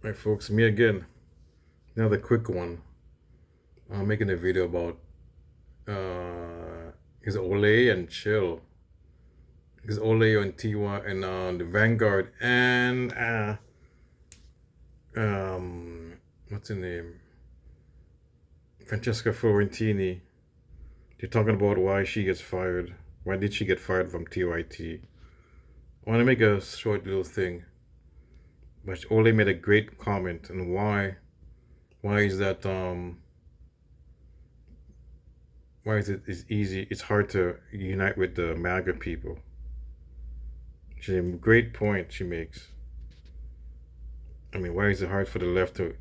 Right, folks, me again. Another quick one. I'm making a video about is Olay and Chill. Is Olay on TY and the Vanguard and what's her name? Francesca Fiorentini. They're talking about why she gets fired. Why did she get fired from TYT? I want to make a short little thing. But Olay made a great comment on why is that why is it's easy, it's hard to unite with the Maga people. She's a great point she makes. I mean, why is it hard for the left to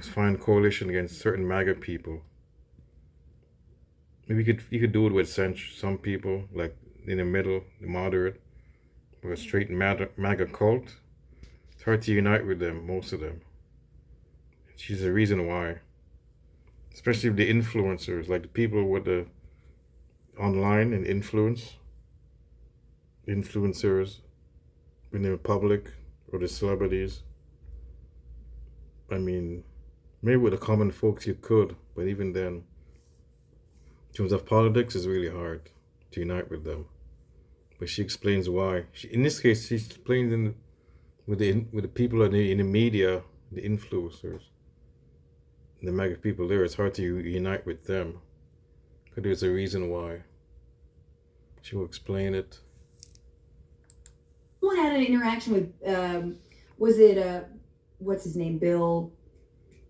find coalition against certain MAGA people? Maybe you could do it with some people, like in the middle, the moderate, or a straight MAGA cult. It's hard to unite with them, most of them. She's the reason why. Especially the influencers, like the people with the online and influencers in the public or the celebrities. I mean, maybe with the common folks you could, but even then, in terms of politics, it's really hard to unite with them. But she explains why. In this case, she explains with the people in the media, the influencers, the MAGA people there. It's hard to unite with them because there's a reason why. She will explain it. Someone had an interaction with, was it, what's his name, Bill?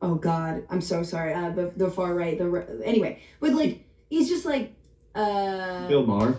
Oh God, I'm so sorry. The far right. Anyway, but like he's just like Bill Maher.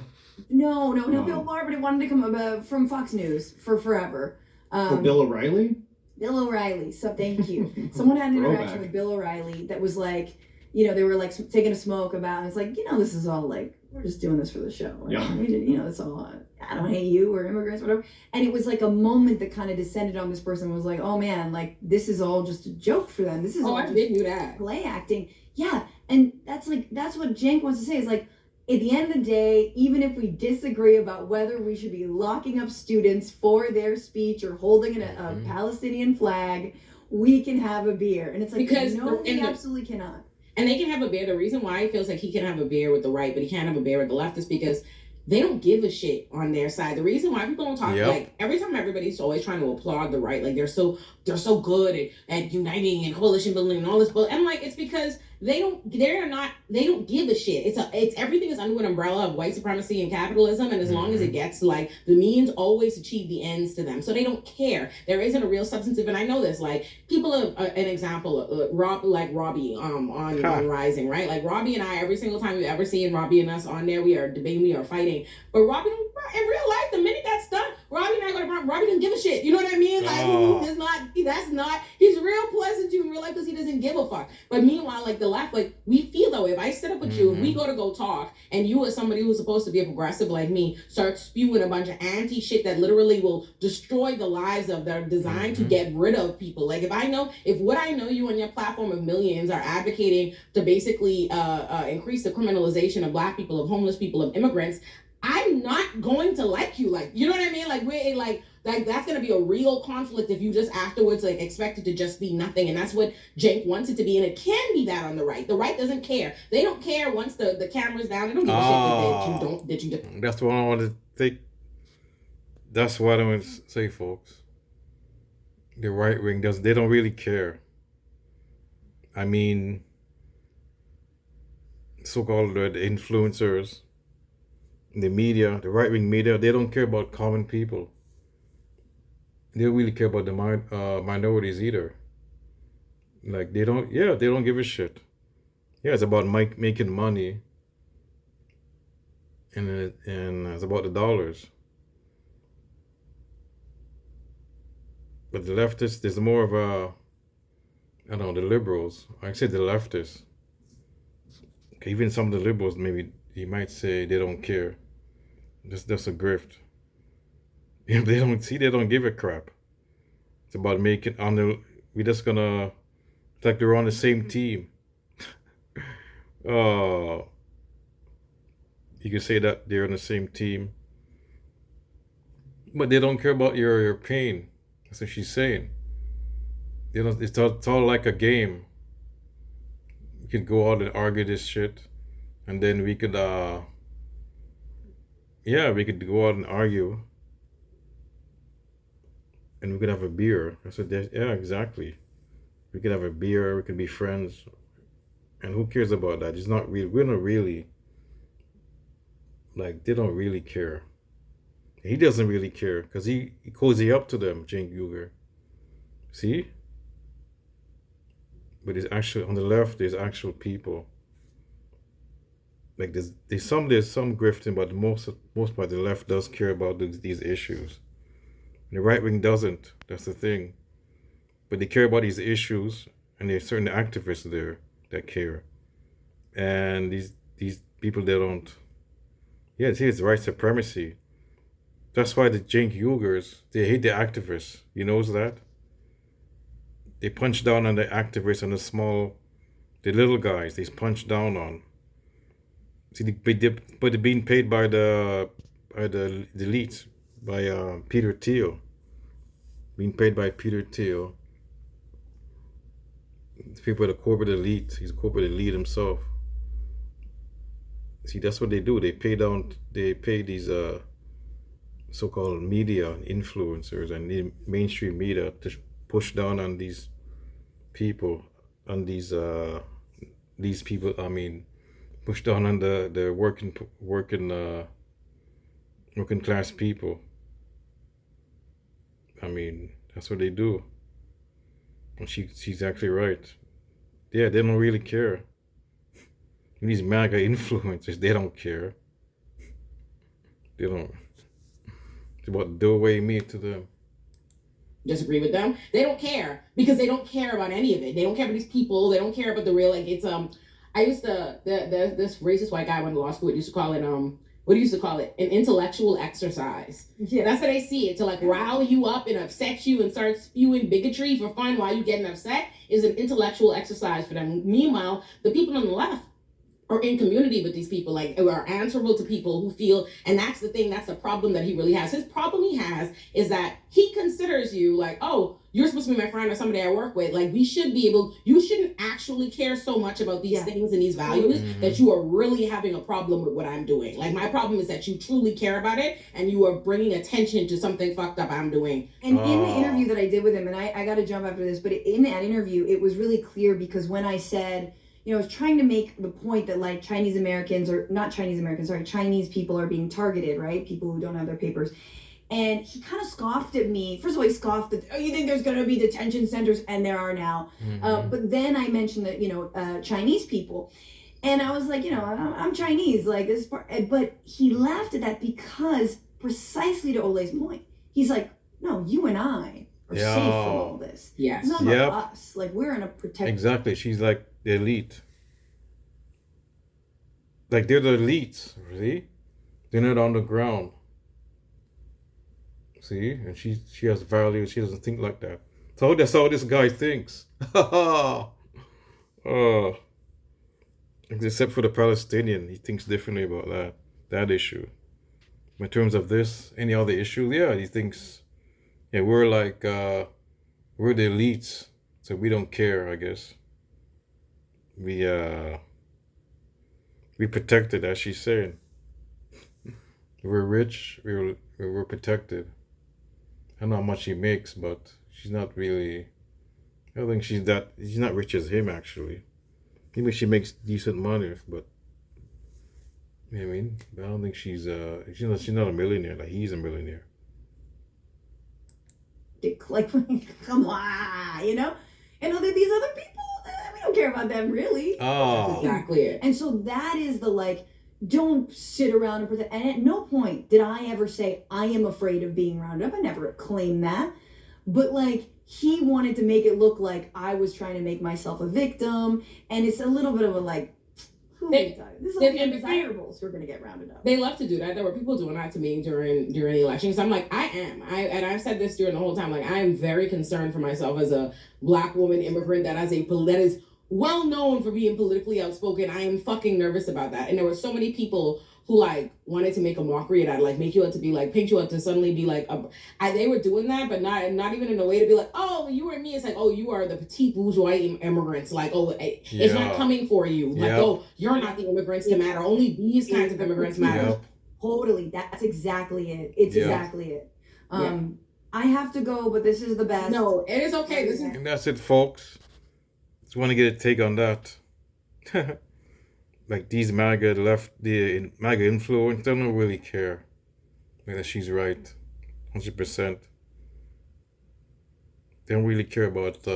No, Bill Maher, but it wanted to come from Fox News for forever. Bill O'Reilly. Bill O'Reilly. So thank you. Someone had an interaction with Bill O'Reilly that was like, they were like taking a smoke about, and it's like, this is all like, we're just doing this for the show. Right? Yeah. It's all, I don't hate you or immigrants, whatever. And it was like a moment that kind of descended on this person, was like, oh man, like this is all just a joke for them. This is all I did do that. Play acting. Yeah. And that's what Cenk wants to say is like, at the end of the day, even if we disagree about whether we should be locking up students for their speech or holding a Palestinian flag, we can have a beer. And it's like, because we absolutely cannot. And they can have a beer. The reason why he feels like he can have a beer with the right, but he can't have a beer with the left is because they don't give a shit on their side. The reason why people don't talk, like every time everybody's always trying to applaud the right, like they're so good at uniting and coalition building and all this. But I'm like, it's because they don't give a shit. It's everything is under an umbrella of white supremacy and capitalism, and as long as it gets like the means always achieve the ends to them, so they don't care. There isn't a real substantive, and I know this. Like people, an example, Robbie on Rising, right? Like Robbie and I, every single time you ever seen Robbie and us on there, we are debating, we are fighting. But Robbie, in real life, the minute that's done, Robbie doesn't give a shit. You know what I mean? Like he's real pleasant to you in real life because he doesn't give a fuck. But meanwhile, like the left, like we feel that way. If I sit up with you, if we go talk, and you as somebody who's supposed to be a progressive like me start spewing a bunch of anti shit that literally will destroy the lives of, they're designed to get rid of people. Like if what I know you on your platform of millions are advocating to basically increase the criminalization of black people, of homeless people, of immigrants, I'm not going to like you. Like, you know what I mean? Like we're like that's going to be a real conflict if you just afterwards like expect it to just be nothing. And that's what Cenk wants it to be. And it can be that on the right. The right doesn't care. They don't care once the camera's down. They don't give a shit that you don't. That's what I want to think. That's what I want to say, folks. The right wing they don't really care. I mean, so-called the influencers, the media, the right-wing media, they don't care about common people. They don't really care about the minorities either. Like they don't give a shit. Yeah, it's about making money, and it's about the dollars. But the leftists, there's more of the liberals. I say the leftists. Okay, even some of the liberals, maybe you might say they don't care. That's a grift. If they don't give a crap. It's about making we're just gonna, it's like they're on the same team. You can say that they're on the same team, but they don't care about your pain. That's what she's saying. it's all like a game. We could go out and argue this shit, and then we could we could go out and argue, and we could have a beer. I said, yeah, exactly. We could have a beer. We could be friends, and who cares about that? It's not really. We're not really. Like, they don't really care. He doesn't really care because he cozy up to them, Cenk Uygur. See? But it's actually on the left. There's actual people. Like there's some grifting, but most part the left does care about these issues. The right wing doesn't. That's the thing. But they care about these issues, and there's certain activists there that care, and these people they don't. Yeah, it's white supremacy. That's why the Cenk Uygurs, they hate the activists. You know that? They punch down on the activists and the little guys. They punch down on. See, but they're being paid by the elites, by Peter Thiel. Being paid by Peter Thiel. The people at the corporate elite. He's a corporate elite himself. See, that's what they do. They pay these so-called media influencers and the mainstream media to push down on these people, on these people. I mean, push down on the working class people. I mean, that's what they do. And she's actually right. Yeah, they don't really care. These Maga influencers, they don't care. They don't. It's about the way me to them. Disagree with them. They don't care because they don't care about any of it. They don't care about these people. They don't care about the real. Like it's I used to this racist white guy went to law school. Used to call it what do you used to call it? An intellectual exercise. Yeah, that's how they see it. To like rile you up and upset you and start spewing bigotry for fun while you getting upset is an intellectual exercise for them. Meanwhile, the people on the left are in community with these people, like are answerable to people who feel, and that's the thing, that's the problem that he really has. His problem he has is that he considers you like, oh, you're supposed to be my friend or somebody I work with. Like you shouldn't actually care so much about these things and these values that you are really having a problem with what I'm doing. Like my problem is that you truly care about it and you are bringing attention to something fucked up I'm doing. And in the interview that I did with him, and I got to jump after this, but in that interview, it was really clear because when I said, I was trying to make the point that like Chinese people are being targeted, right? People who don't have their papers. And he kind of scoffed at me. First of all, he scoffed at, oh, you think there's going to be detention centers? And there are now. But then I mentioned that, Chinese people. And I was like, I'm Chinese, like this part. But he laughed at that because precisely to Olay's point, he's like, no, you and I are safe from all this. Yes. It's not about us. Like we're in a protected. Exactly. She's like the elite. Like they're the elites, see? They're not on the ground. See? And she has values. She doesn't think like that. So that's how this guy thinks. Except for the Palestinian, he thinks differently about that issue. In terms of this, any other issue, he thinks, we're like, we're the elites, so we don't care, I guess. We protected, as she's saying. We're rich, we're protected. I don't know how much she makes, but she's not really, I don't think she's not rich as him, actually. Maybe she makes decent money, but, you know what I mean? But I don't think she's not a millionaire, like he's a millionaire. Like, come on, And these other people, we don't care about them, really. Oh. Exactly it. And so that is the, don't sit around and pretend. And at no point did I ever say, I am afraid of being rounded up. I never claimed that. But, he wanted to make it look like I was trying to make myself a victim. And it's a little bit of a, who are we talking? This is like the undesirables who are going to get rounded up. They love to do that. There were people doing that to me during the elections. I'm like, and I've said this during the whole time, I am very concerned for myself as a Black woman immigrant that is well known for being politically outspoken. I am fucking nervous about that. And there were so many people who like wanted to make a mockery of that, like make you out to be like, paint you out to suddenly be like, they were doing that, but not even in a way to be like, oh, you and me. It's like, oh, you are the petite bourgeois immigrants. Like, oh, it's not coming for you. Like, oh, you're not the immigrants that matter. Only these kinds of immigrants matter. Totally, that's exactly it. It's exactly it. I have to go, but this is the best. No, it is okay. And that's it, folks. Just want to get a take on that. Like these MAGA MAGA influence, they don't really care whether she's right, 100%. They don't really care about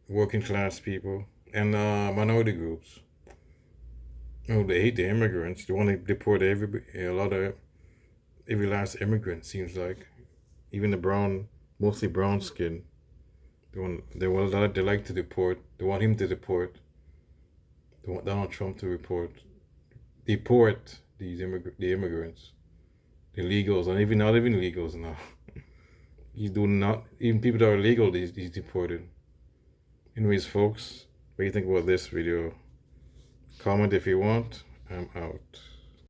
working class people and minority groups. Oh, they hate the immigrants. They want to deport every last immigrant. Seems like, even the mostly brown skin. They like to deport. They want him to deport. They want Donald Trump to deport the immigrants, the illegals, and even not even illegals now. He's doing not even people that are illegal. He's deported. Anyways, folks, what do you think about this video? Comment if you want. I'm out.